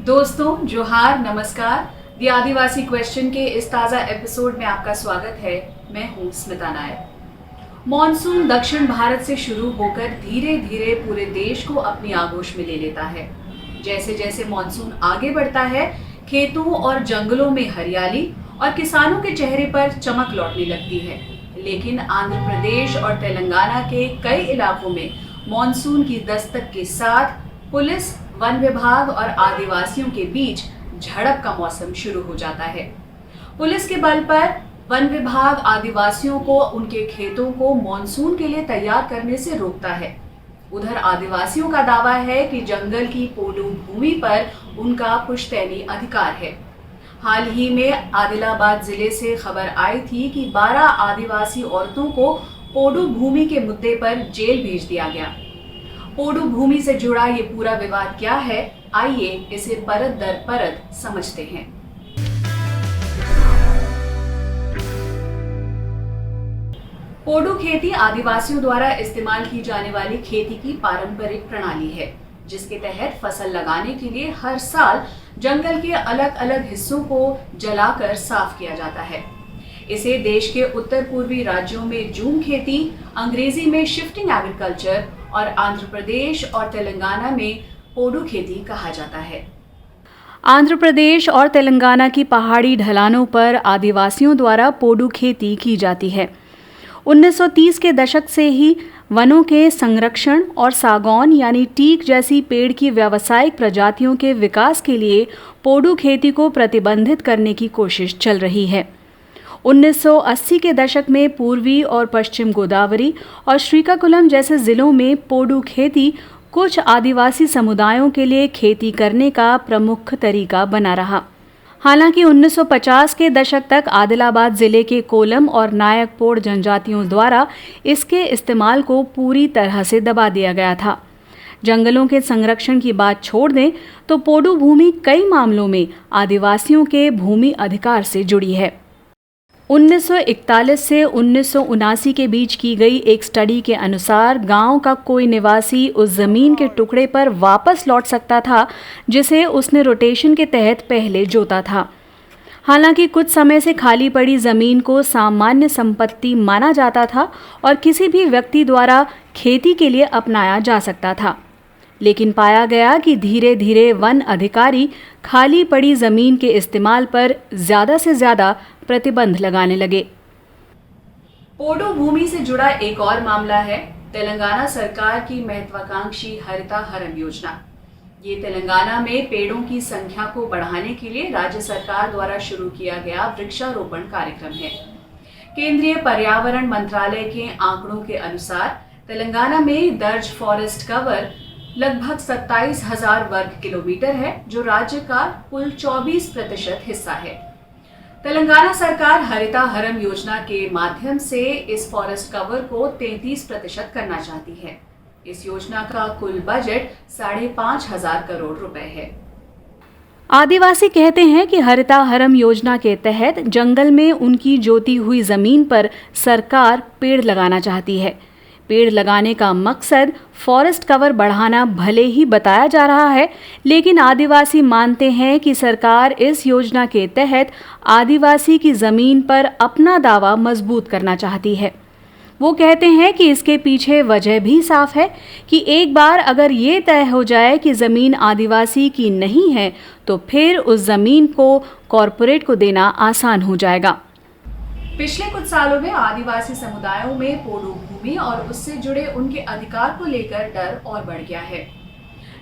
दोस्तों जोहार, नमस्कार। द आदिवासी क्वेश्चन के इस ताज़ा एपिसोड में आपका स्वागत है। मैं हूं स्मिता नायर। मॉनसून दक्षिण भारत से शुरू होकर धीरे धीरे पूरे देश को अपनी आगोश में ले लेता है। जैसे जैसे मॉनसून आगे बढ़ता है, खेतों और जंगलों में हरियाली और किसानों के चेहरे पर चमक लौटने लगती है। लेकिन आंध्र प्रदेश और तेलंगाना के कई इलाकों में मॉनसून की दस्तक के साथ पुलिस, वन विभाग और आदिवासियों के बीच झड़प का मौसम शुरू हो जाता है। पुलिस के बल पर वन विभाग आदिवासियों को उनके खेतों को मॉनसून के लिए तैयार करने से रोकता है। उधर आदिवासियों का दावा है कि जंगल की पोडू भूमि पर उनका पुश्तैनी अधिकार है। हाल ही में आदिलाबाद जिले से खबर आई थी कि 12 आदिवासी औरतों को पोडू भूमि के मुद्दे पर जेल भेज दिया गया। पोडू भूमि से जुड़ा ये पूरा विवाद क्या है, आइए इसे परत दर परत समझते हैं। पोडू खेती आदिवासियों द्वारा इस्तेमाल की जाने वाली खेती की पारंपरिक प्रणाली है, जिसके तहत फसल लगाने के लिए हर साल जंगल के अलग अलग हिस्सों को जलाकर साफ किया जाता है। इसे देश के उत्तर पूर्वी राज्यों में जूम खेती, अंग्रेजी में शिफ्टिंग एग्रीकल्चर और आंध्र प्रदेश और तेलंगाना में पोडू खेती कहा जाता है। आंध्र प्रदेश और तेलंगाना की पहाड़ी ढलानों पर आदिवासियों द्वारा पोडू खेती की जाती है। 1930 के दशक से ही वनों के संरक्षण और सागौन यानी टीक जैसी पेड़ की व्यावसायिक प्रजातियों के विकास के लिए पोडू खेती को प्रतिबंधित करने की कोशिश चल रही है। 1980 के दशक में पूर्वी और पश्चिम गोदावरी और श्रीकाकुलम जैसे जिलों में पोडू खेती कुछ आदिवासी समुदायों के लिए खेती करने का प्रमुख तरीका बना रहा। हालांकि 1950 के दशक तक आदिलाबाद जिले के कोलम और नायकपोड़ जनजातियों द्वारा इसके इस्तेमाल को पूरी तरह से दबा दिया गया था। जंगलों के संरक्षण की बात छोड़ दें तो पोडू भूमि कई मामलों में आदिवासियों के भूमि अधिकार से जुड़ी है। 1941 से 1979 के बीच की गई एक स्टडी के अनुसार गांव का कोई निवासी उस जमीन के टुकड़े पर वापस लौट सकता था जिसे उसने रोटेशन के तहत पहले जोता था। हालांकि कुछ समय से खाली पड़ी जमीन को सामान्य संपत्ति माना जाता था और किसी भी व्यक्ति द्वारा खेती के लिए अपनाया जा सकता था। लेकिन पाया गया कि धीरे धीरे वन अधिकारी खाली पड़ी जमीन के इस्तेमाल पर ज्यादा से ज्यादा प्रतिबंध लगाने लगे। पोडू भूमि से जुड़ा एक और मामला है तेलंगाना सरकार की महत्वाकांक्षी हरिता हरम योजना। ये तेलंगाना में पेड़ों की संख्या को बढ़ाने के लिए राज्य सरकार द्वारा शुरू किया गया वृक्षारोपण कार्यक्रम है। केंद्रीय पर्यावरण मंत्रालय के आंकड़ों के अनुसार तेलंगाना में दर्ज फॉरेस्ट कवर लगभग 27,000 वर्ग किलोमीटर है, जो राज्य का कुल 24% हिस्सा है। तेलंगाना सरकार हरिता हरम योजना के माध्यम से इस फॉरेस्ट कवर को 33% करना चाहती है। इस योजना का कुल बजट 5,500 करोड़ रुपए है। आदिवासी कहते हैं कि हरिता हरम योजना के तहत जंगल में उनकी जोती हुई जमीन पर सरकार पेड़ लगाना चाहती है। पेड़ लगाने का मकसद फॉरेस्ट कवर बढ़ाना भले ही बताया जा रहा है, लेकिन आदिवासी मानते हैं कि सरकार इस योजना के तहत आदिवासी की जमीन पर अपना दावा मजबूत करना चाहती है। वो कहते हैं कि इसके पीछे वजह भी साफ है कि एक बार अगर ये तय हो जाए कि जमीन आदिवासी की नहीं है तो फिर उस जमीन को कॉरपोरेट को देना आसान हो जाएगा। पिछले कुछ सालों में आदिवासी समुदायों में पोडू भूमि और उससे जुड़े उनके अधिकार को लेकर डर और बढ़ गया है।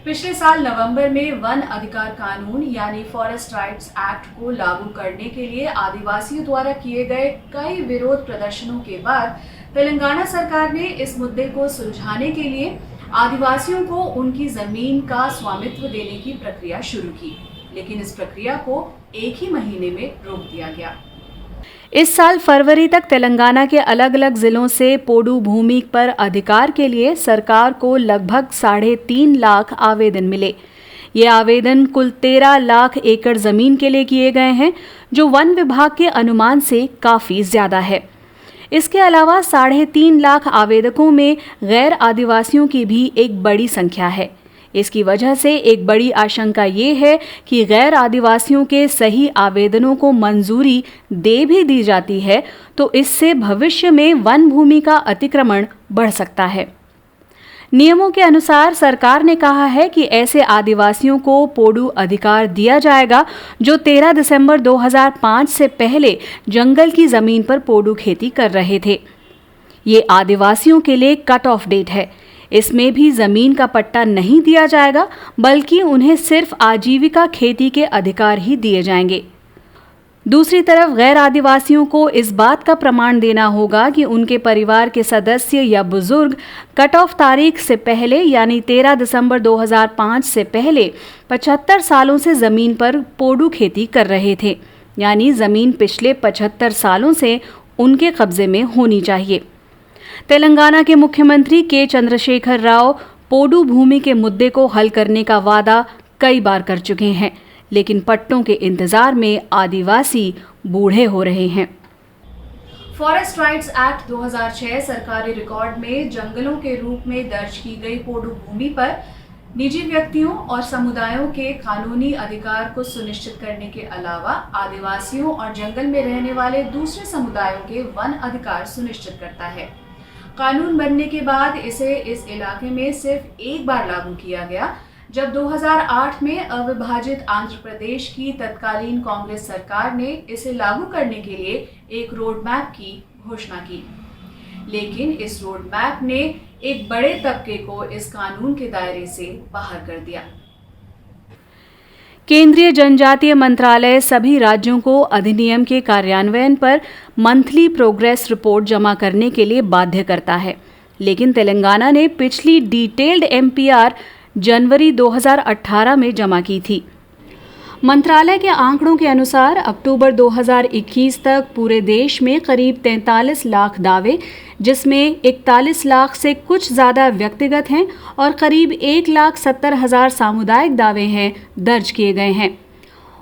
पिछले साल नवंबर में वन अधिकार कानून यानी फॉरेस्ट राइट्स एक्ट को लागू करने के लिए आदिवासियों द्वारा किए गए कई विरोध प्रदर्शनों के बाद तेलंगाना सरकार ने इस मुद्दे को सुलझाने के लिए आदिवासियों को उनकी जमीन का स्वामित्व देने की प्रक्रिया शुरू की, लेकिन इस प्रक्रिया को एक ही महीने में रोक दिया गया। इस साल फरवरी तक तेलंगाना के अलग अलग जिलों से पोडू भूमि पर अधिकार के लिए सरकार को लगभग 3.5 लाख आवेदन मिले। ये आवेदन कुल 13 लाख एकड़ जमीन के लिए किए गए हैं, जो वन विभाग के अनुमान से काफ़ी ज़्यादा है। इसके अलावा 3.5 लाख आवेदकों में गैर आदिवासियों की भी एक बड़ी संख्या है। इसकी वजह से एक बड़ी आशंका ये है कि गैर आदिवासियों के सही आवेदनों को मंजूरी दे भी दी जाती है तो इससे भविष्य में वन भूमि का अतिक्रमण बढ़ सकता है। नियमों के अनुसार सरकार ने कहा है कि ऐसे आदिवासियों को पोडू अधिकार दिया जाएगा जो 13 दिसंबर 2005 से पहले जंगल की जमीन पर पोडू खेती कर रहे थे। ये आदिवासियों के लिए कट ऑफ डेट है। इसमें भी जमीन का पट्टा नहीं दिया जाएगा, बल्कि उन्हें सिर्फ आजीविका खेती के अधिकार ही दिए जाएंगे। दूसरी तरफ गैर आदिवासियों को इस बात का प्रमाण देना होगा कि उनके परिवार के सदस्य या बुजुर्ग कट ऑफ तारीख से पहले यानी 13 दिसंबर 2005 से पहले 75 सालों से जमीन पर पोडू खेती कर रहे थे, यानी जमीन पिछले 75 सालों से उनके कब्जे में होनी चाहिए। तेलंगाना के मुख्यमंत्री के चंद्रशेखर राव पोडू भूमि के मुद्दे को हल करने का वादा कई बार कर चुके हैं, लेकिन पट्टों के इंतजार में आदिवासी बूढ़े हो रहे हैं। फॉरेस्ट राइट्स एक्ट 2006 सरकारी रिकॉर्ड में जंगलों के रूप में दर्ज की गई पोडू भूमि पर निजी व्यक्तियों और समुदायों के कानूनी अधिकार को सुनिश्चित करने के अलावा आदिवासियों और जंगल में रहने वाले दूसरे समुदायों के वन अधिकार सुनिश्चित करता है। कानून बनने के बाद इसे इस इलाके में सिर्फ एक बार लागू किया गया, जब 2008 में अविभाजित आंध्र प्रदेश की तत्कालीन कांग्रेस सरकार ने इसे लागू करने के लिए एक रोड मैप की घोषणा की। लेकिन इस रोड मैप ने एक बड़े तबके को इस कानून के दायरे से बाहर कर दिया। केंद्रीय जनजातीय मंत्रालय सभी राज्यों को अधिनियम के कार्यान्वयन पर मंथली प्रोग्रेस रिपोर्ट जमा करने के लिए बाध्य करता है, लेकिन तेलंगाना ने पिछली डिटेल्ड एमपीआर जनवरी 2018 में जमा की थी। मंत्रालय के आंकड़ों के अनुसार अक्टूबर 2021 तक पूरे देश में करीब 43 लाख दावे, जिसमें 41 लाख से कुछ ज़्यादा व्यक्तिगत हैं और करीब 1,70,000 सामुदायिक दावे हैं, दर्ज किए गए हैं।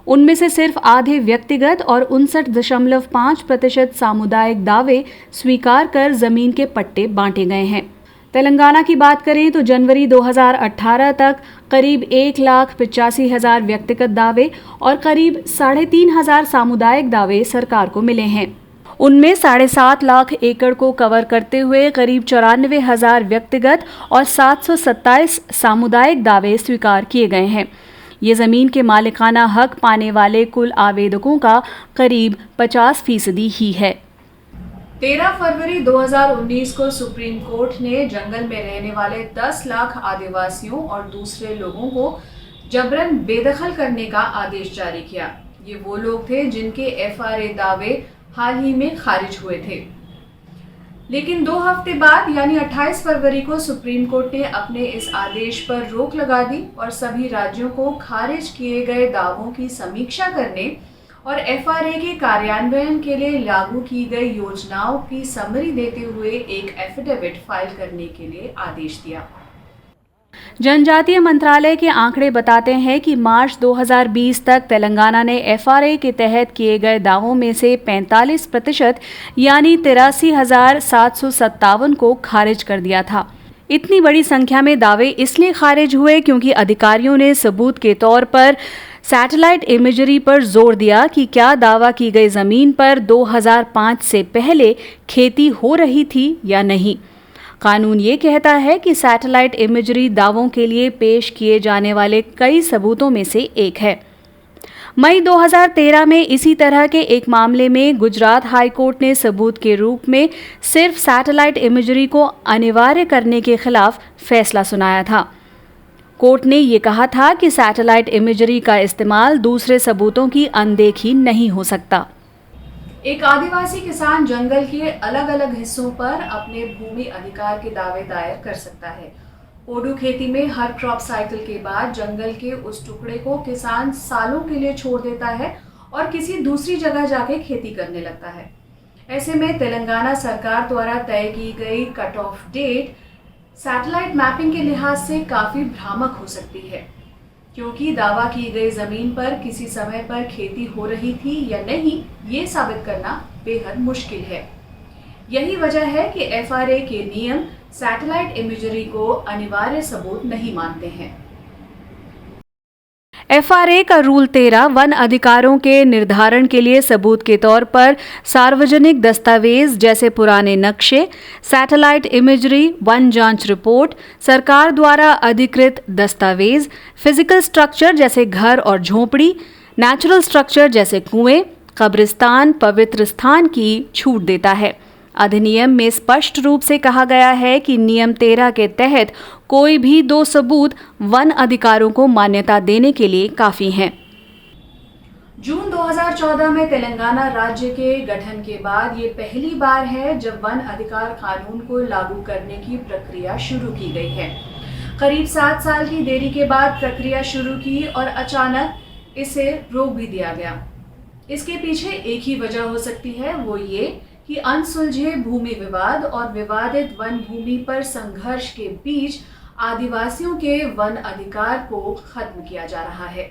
उनमें से सिर्फ आधे व्यक्तिगत और 59.5% सामुदायिक दावे स्वीकार कर जमीन के पट्टे बांटे गए हैं। तेलंगाना की बात करें तो जनवरी 2018 तक करीब 1,85,000 व्यक्तिगत दावे और करीब 3,500 सामुदायिक दावे सरकार को मिले हैं। उनमें 7.5 लाख एकड़ को कवर करते हुए करीब 94,000 व्यक्तिगत और 727 सामुदायिक दावे स्वीकार किए गए हैं। ये ज़मीन के मालिकाना हक पाने वाले कुल आवेदकों का करीब 50% ही है। 13 फरवरी 2019 को सुप्रीम कोर्ट ने जंगल में रहने वाले 10 लाख आदिवासियों और दूसरे लोगों को जबरन बेदखल करने का आदेश जारी किया। ये वो लोग थे जिनके एफआरए दावे हाल ही में खारिज हुए थे। लेकिन 2 हफ्ते बाद यानी 28 फरवरी को सुप्रीम कोर्ट ने अपने इस आदेश पर रोक लगा दी और सभी राज्यों को खारिज किए गए दावों की समीक्षा करने और एफआरए के कार्यान्वयन के लिए लागू की गई योजनाओं की समरी देते हुए एक एफिडेविट फाइल करने के लिए आदेश दिया। जनजातीय मंत्रालय के आंकड़े बताते हैं कि मार्च 2020 तक तेलंगाना ने एफआरए के तहत किए गए दावों में से 45% यानी 83,757 को खारिज कर दिया था। इतनी बड़ी संख्या में दावे इसलिए खारिज हुए क्योंकि अधिकारियों ने सबूत के तौर पर सैटेलाइट इमेजरी पर जोर दिया कि क्या दावा की गई जमीन पर 2005 से पहले खेती हो रही थी या नहीं। कानून ये कहता है कि सैटेलाइट इमेजरी दावों के लिए पेश किए जाने वाले कई सबूतों में से एक है। मई 2013 में इसी तरह के एक मामले में गुजरात हाई कोर्ट ने सबूत के रूप में सिर्फ सैटेलाइट इमेजरी को अनिवार्य करने के खिलाफ फैसला सुनाया था। कोर्ट ने ये कहा था कि सैटेलाइट इमेजरी का इस्तेमाल दूसरे सबूतों की अनदेखी नहीं हो सकता। एक आदिवासी किसान जंगल के अलग अलग हिस्सों पर अपने भूमि अधिकार के दावे दायर कर सकता है। पोडू खेती में हर क्रॉप साइकिल के बाद जंगल के उस टुकड़े को किसान सालों के लिए छोड़ देता है और किसी दूसरी जगह जाके खेती करने लगता है। ऐसे में तेलंगाना सरकार द्वारा तय की गई cut off date satellite mapping के लिहाज से काफी भ्रामक हो सकती है, क्योंकि दावा की गई जमीन पर किसी समय पर खेती हो रही थी या नहीं, ये साबित करना बेहद मुश्किल है। यही वजह है कि एफआरए के नियम सैटेलाइट इमेजरी को अनिवार्य सबूत नहीं मानते हैं। FRA का रूल 13 वन अधिकारों के निर्धारण के लिए सबूत के तौर पर सार्वजनिक दस्तावेज जैसे पुराने नक्शे, सैटेलाइट इमेजरी, वन जांच रिपोर्ट, सरकार द्वारा अधिकृत दस्तावेज, फिजिकल स्ट्रक्चर जैसे घर और झोपड़ी, नेचुरल स्ट्रक्चर जैसे कुएं, कब्रिस्तान, पवित्र स्थान की छूट देता है। अधिनियम में स्पष्ट रूप से कहा गया है कि नियम 13 के तहत कोई भी 2 सबूत वन अधिकारों को मान्यता देने के लिए काफी हैं। जून 2014 में तेलंगाना राज्य के गठन के बाद ये पहली बार है जब वन अधिकार कानून को लागू करने की प्रक्रिया शुरू की गई है। करीब 7 साल की देरी के बाद प्रक्रिया शुरू की और अचानक इसे रोक भी दिया गया। इसके पीछे एक ही वजह हो सकती है, वो ये कि अनसुलझे भूमि विवाद और विवादित वन भूमि पर संघर्ष के बीच आदिवासियों के वन अधिकार को खत्म किया जा रहा है।